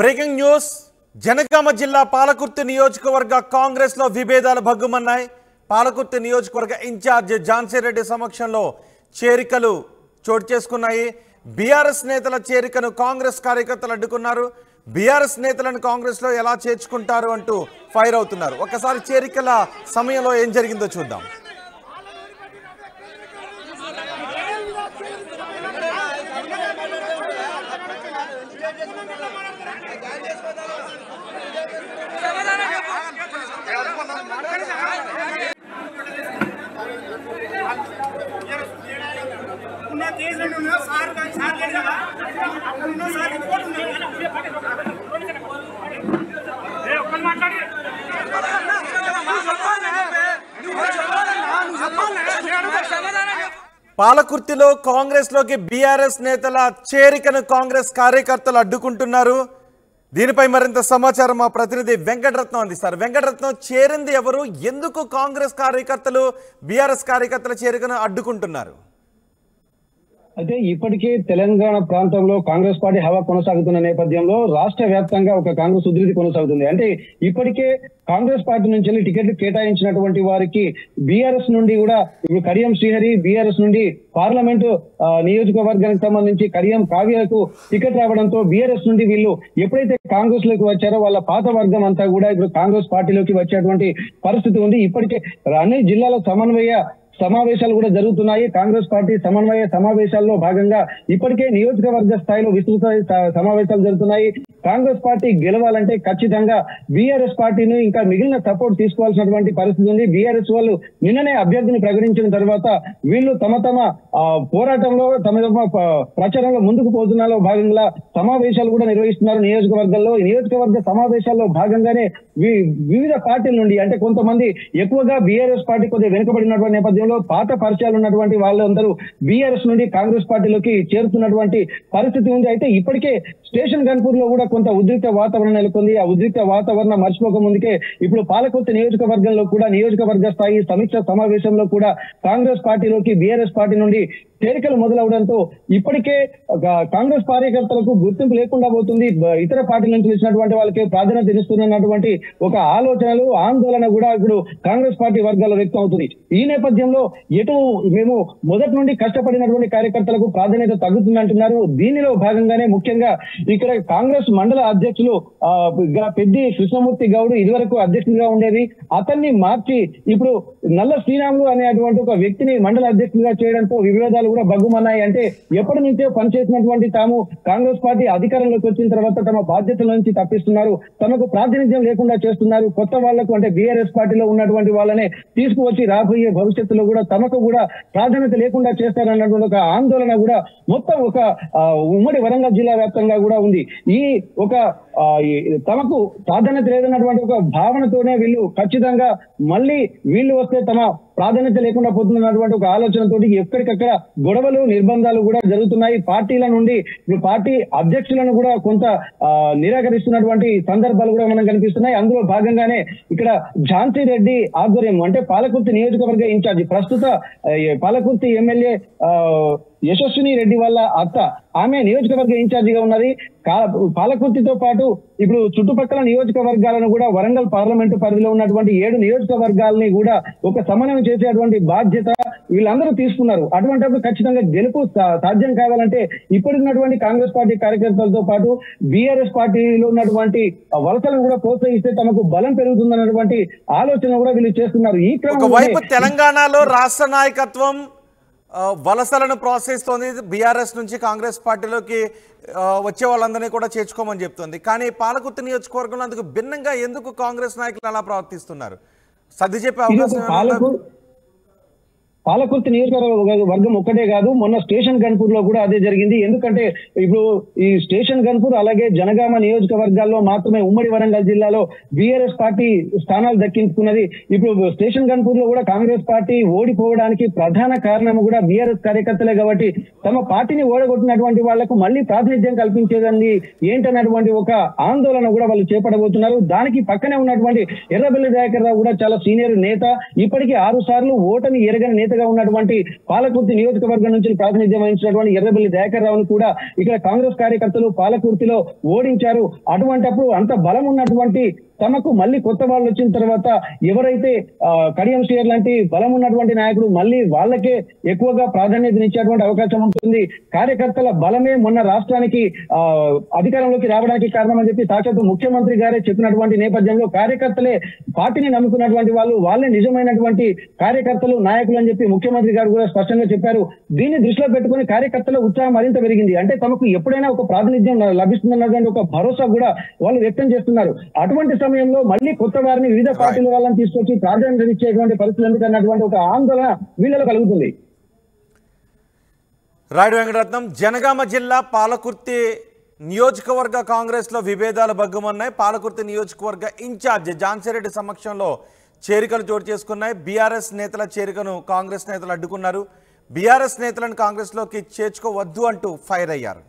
Breaking news Janagama జిల్లా పాలకుర్తి నియోజకవర్గ కాంగ్రెస్ లో విభేదాలు భగ్గుమన్నాయి. పాలకుర్తి నియోజకవర్గ ఇన్ఛార్జ్ ఝాన్సీ రెడ్డి సమక్షంలో చేరికలు చోటు చేసుకున్నాయి. బీఆర్ఎస్ నేతల చేరికను కాంగ్రెస్ కార్యకర్తలు అడ్డుకున్నారు. బీఆర్ఎస్ నేతలను కాంగ్రెస్ లో ఎలా చేర్చుకుంటారు అంటూ ఫైర్ అవుతున్నారు. ఒకసారి చేరికల సమయంలో ఏం జరిగిందో చూద్దాం. పాలకుర్తిలో కాంగ్రెస్ లోకి బీఆర్ఎస్ నేతల చేరికను కాంగ్రెస్ కార్యకర్తలు అడ్డుకుంటున్నారు. దీనిపై మరింత సమాచారం మా ప్రతినిధి వెంకటరత్నం అందిస్తారు. వెంకటరత్నం, చేరింది ఎవరు? ఎందుకు కాంగ్రెస్ కార్యకర్తలు బీఆర్ఎస్ కార్యకర్తల చేరికను అడ్డుకుంటున్నారు? అయితే ఇప్పటికే తెలంగాణ ప్రాంతంలో కాంగ్రెస్ పార్టీ హవా కొనసాగుతున్న నేపథ్యంలో రాష్ట్ర వ్యాప్తంగా ఒక కాంగ్రెస్ ఉధృతి కొనసాగుతుంది. అంటే ఇప్పటికే కాంగ్రెస్ పార్టీ నుంచి టికెట్లు కేటాయించినటువంటి వారికి బీఆర్ఎస్ నుండి కూడా ఇప్పుడు కడియం శ్రీహరి బీఆర్ఎస్ నుండి పార్లమెంటు నియోజకవర్గానికి సంబంధించి కడియం కావ్యకు టికెట్ రావడంతో బీఆర్ఎస్ నుండి వీళ్ళు ఎప్పుడైతే కాంగ్రెస్ లోకి వచ్చారో వాళ్ళ పాత వర్గం అంతా కూడా ఇప్పుడు కాంగ్రెస్ పార్టీలోకి వచ్చేటువంటి పరిస్థితి ఉంది. ఇప్పటికే అన్ని జిల్లాల సమావేశాలు కూడా జరుగుతున్నాయి. కాంగ్రెస్ పార్టీ సమన్వయ సమావేశాల్లో భాగంగా ఇప్పటికే నియోజకవర్గ స్థాయిలో విస్తృత సమావేశాలు జరుగుతున్నాయి. కాంగ్రెస్ పార్టీ గెలవాలంటే ఖచ్చితంగా బీఆర్ఎస్ పార్టీని ఇంకా మిగిలిన సపోర్ట్ తీసుకోవాల్సినటువంటి పరిస్థితి ఉంది. బీఆర్ఎస్ వాళ్ళు నిన్ననే అభ్యర్థిని ప్రకటించిన తర్వాత వీళ్ళు తమ పోరాటంలో తమ ప్రచారంలో ముందుకు పోతున్నలో భాగంగా సమావేశాలు కూడా నిర్వహిస్తున్నారు నియోజకవర్గంలో. నియోజకవర్గ సమావేశాల్లో భాగంగానే వివిధ పార్టీల నుండి అంటే కొంతమంది ఎక్కువగా బీఆర్ఎస్ పార్టీ కొద్దిగా వెనుకబడినటువంటి నేపథ్యంలో పాత పరిచయాలు ఉన్నటువంటి వాళ్ళందరూ బీఆర్ఎస్ నుండి కాంగ్రెస్ పార్టీలోకి చేరుతున్నటువంటి పరిస్థితి ఉంది. అయితే ఇప్పటికే స్టేషన్ గన్పూర్ లో కూడా కొంత ఉద్రిక్త వాతావరణం నెలకొంది. ఆ ఉద్రిక్త వాతావరణం మర్చిపోక ముందుకే ఇప్పుడు పాలకుర్తి నియోజకవర్గంలో కూడా నియోజకవర్గ స్థాయి సమీక్ష సమావేశంలో కూడా కాంగ్రెస్ పార్టీలోకి బీఆర్ఎస్ పార్టీ నుండి చేరికలు మొదలవడంతో ఇప్పటికే కాంగ్రెస్ కార్యకర్తలకు గుర్తింపు లేకుండా పోతుంది. ఇతర పార్టీల నుంచి వచ్చినటువంటి వాళ్ళకి ప్రాధాన్యత ఇస్తున్నటువంటి ఒక ఆలోచనలు ఆందోళన కూడా ఇప్పుడు కాంగ్రెస్ పార్టీ వర్గాల్లో వ్యక్తం అవుతుంది. ఈ నేపథ్యంలో మేము మొదటి నుండి కష్టపడినటువంటి కార్యకర్తలకు ప్రాధాన్యత తగ్గుతుందంటున్నారు. దీనిలో భాగంగానే ముఖ్యంగా ఇక్కడ కాంగ్రెస్ మండల అధ్యక్షులు పెద్ది కృష్ణమూర్తి గౌడ్ ఇదివరకు అధ్యక్షుడిగా ఉండేది. అతన్ని మార్చి ఇప్పుడు నల్ల శ్రీరాములు అనేటువంటి ఒక వ్యక్తిని మండల అధ్యక్షుడిగా చేయడంతో విభేదాలు కూడా భగ్గుమన్నాయి. అంటే ఎప్పటి నుంచో పనిచేసినటువంటి తాము కాంగ్రెస్ పార్టీ అధికారంలోకి వచ్చిన తర్వాత తమ బాధ్యతల నుంచి తప్పిస్తున్నారు, తమకు ప్రాతినిధ్యం లేకుండా చేస్తున్నారు. కొత్త వాళ్లకు అంటే బీఆర్ఎస్ పార్టీలో ఉన్నటువంటి వాళ్ళనే తీసుకువచ్చి రాబోయే భవిష్యత్తులో కూడా తమకు కూడా ప్రాధాన్యత లేకుండా చేస్తారన్నటువంటి ఒక ఆందోళన కూడా మొత్తం ఒక ఉమ్మడి వరంగల్ జిల్లా వ్యాప్తంగా కూడా ఉంది. ఈ ఒక తమకు ప్రాధాన్యత లేదన్నటువంటి ఒక భావనతోనే వీళ్ళు ఖచ్చితంగా మళ్ళీ వీళ్ళు వస్తే తమ ప్రాధాన్యత లేకుండా పోతున్నటువంటి ఒక ఆలోచనతోటి ఎక్కడికక్కడ గొడవలు నిర్బంధాలు కూడా జరుగుతున్నాయి. పార్టీల నుండి పార్టీ అధ్యక్షులను కూడా కొంత నిరాకరిస్తున్నటువంటి సందర్భాలు కూడా మనకు కనిపిస్తున్నాయి. అందులో భాగంగానే ఇక్కడ ఝాన్సీ రెడ్డి ఆధ్వర్యం అంటే పాలకుర్తి నియోజకవర్గ ఇన్ఛార్జి ప్రస్తుత పాలకుర్తి ఎమ్మెల్యే యశస్విని రెడ్డి వాళ్ళ అత్త ఆమె నియోజకవర్గ ఇన్ఛార్జిగా ఉన్నది. పాలకుర్తితో పాటు ఇప్పుడు చుట్టుపక్కల నియోజకవర్గాలను కూడా వరంగల్ పార్లమెంటు పరిధిలో ఉన్నటువంటి 7 నియోజకవర్గాలని కూడా ఒక సమన్వయం చేసేటువంటి బాధ్యత వీళ్ళందరూ తీసుకున్నారు. అటువంటిప్పుడు ఖచ్చితంగా గెలుపు సాధ్యం కావాలంటే ఇప్పుడున్నటువంటి కాంగ్రెస్ పార్టీ కార్యకర్తలతో పాటు బీఆర్ఎస్ పార్టీలో ఉన్నటువంటి వలసలను కూడా ప్రోత్సహిస్తే తమకు బలం పెరుగుతుందన్నటువంటి ఆలోచన కూడా వీళ్ళు చేస్తున్నారు. ఈ క్రమంలో తెలంగాణలో రాష్ట్ర నాయకత్వం వలసలను ప్రోత్సహిస్తోంది. బీఆర్ఎస్ నుంచి కాంగ్రెస్ పార్టీలోకి వచ్చే వాళ్ళందరినీ కూడా చేర్చుకోమని చెప్తోంది. కానీ పాలకుర్తి నియోజకవర్గంలో అందుకు భిన్నంగా ఎందుకు కాంగ్రెస్ నాయకులు అలా ప్రవర్తిస్తున్నారు? సర్ది చెప్పే అవకాశం పాలకుర్తి నియోజకవర్గం ఒక్కటే కాదు, మొన్న స్టేషన్ గన్పూర్ లో కూడా అదే జరిగింది. ఎందుకంటే ఇప్పుడు ఈ స్టేషన్ గన్పూర్ అలాగే జనగామ నియోజకవర్గాల్లో మాత్రమే ఉమ్మడి వరంగల్ జిల్లాలో బీఆర్ఎస్ పార్టీ స్థానాలు దక్కించుకున్నది. ఇప్పుడు స్టేషన్ గన్పూర్ లో కూడా కాంగ్రెస్ పార్టీ ఓడిపోవడానికి ప్రధాన కారణం కూడా బీఆర్ఎస్ కార్యకర్తలే కాబట్టి తమ పార్టీని ఓడగొట్టినటువంటి వాళ్లకు మళ్ళీ ప్రాతినిధ్యం కల్పించేదని ఏంటన్నటువంటి ఒక ఆందోళన కూడా వాళ్ళు చేపట్టబోతున్నారు. దానికి పక్కనే ఉన్నటువంటి ఎర్రబెల్లి దయాకర్ రావు కూడా చాలా సీనియర్ నేత, ఇప్పటికీ 6 సార్లు ఓటమి ఎరగని నేత నేతగా ఉన్నటువంటి పాలకుర్తి నియోజకవర్గం నుంచి ప్రాతినిధ్యం వహించినటువంటి ఎర్రబెల్లి దయాకర్ రావును కూడా ఇక్కడ కాంగ్రెస్ కార్యకర్తలు పాలకుర్తిలో ఓడించారు. అటువంటప్పుడు అంత బలం ఉన్నటువంటి తమకు మళ్ళీ కొత్త వాళ్ళు వచ్చిన తర్వాత ఎవరైతే కడియం శ్రీయర్ లాంటి బలం ఉన్నటువంటి నాయకుడు మళ్ళీ వాళ్ళకే ఎక్కువగా ప్రాధాన్యతనిచ్చేటువంటి అవకాశం ఉంటుంది. కార్యకర్తల బలమే మొన్న రాష్ట్రానికి అధికారంలోకి రావడానికి కారణం అని చెప్పి సాక్షాత్తు ముఖ్యమంత్రి గారే చెప్పినటువంటి నేపథ్యంలో కార్యకర్తలే పార్టీని నమ్ముకున్నటువంటి వాళ్ళే నిజమైనటువంటి కార్యకర్తలు నాయకులు అని చెప్పి ముఖ్యమంత్రి గారు కూడా స్పష్టంగా చెప్పారు. దీన్ని దృష్టిలో పెట్టుకుని కార్యకర్తల ఉత్సాహం మరింత పెరిగింది. అంటే తమకు ఎప్పుడైనా ఒక ప్రాతినిధ్యం లభిస్తుందన్నటువంటి ఒక భరోసా కూడా వాళ్ళు వ్యక్తం చేస్తున్నారు. అటువంటి సమయంలో మళ్ళీ కొత్త వారిని వివిధ పార్టీల వాళ్ళని తీసుకొచ్చి ప్రాధాన్యత ఇచ్చేటువంటి పరిస్థితులు ఎందుకన్నటువంటి ఒక ఆందోళన వీళ్ళలో కలుగుతుంది. రాయుడు వెంకటరత్నం, జనగామ జిల్లా పాలకుర్తి నియోజకవర్గ కాంగ్రెస్ లో విభేదాలు భగ్గుమన్నాయి. పాలకుర్తి నియోజకవర్గ ఇన్ఛార్జ్ ఝాన్సీరెడ్డి సమక్షంలో చేరికలు చోటు చేసుకున్నాయి. బీఆర్ఎస్ నేతల చేరికను కాంగ్రెస్ నేతలు అడ్డుకున్నారు. బీఆర్ఎస్ నేతలను కాంగ్రెస్ లోకి చేర్చుకోవద్దు అంటూ ఫైర్ అయ్యారు.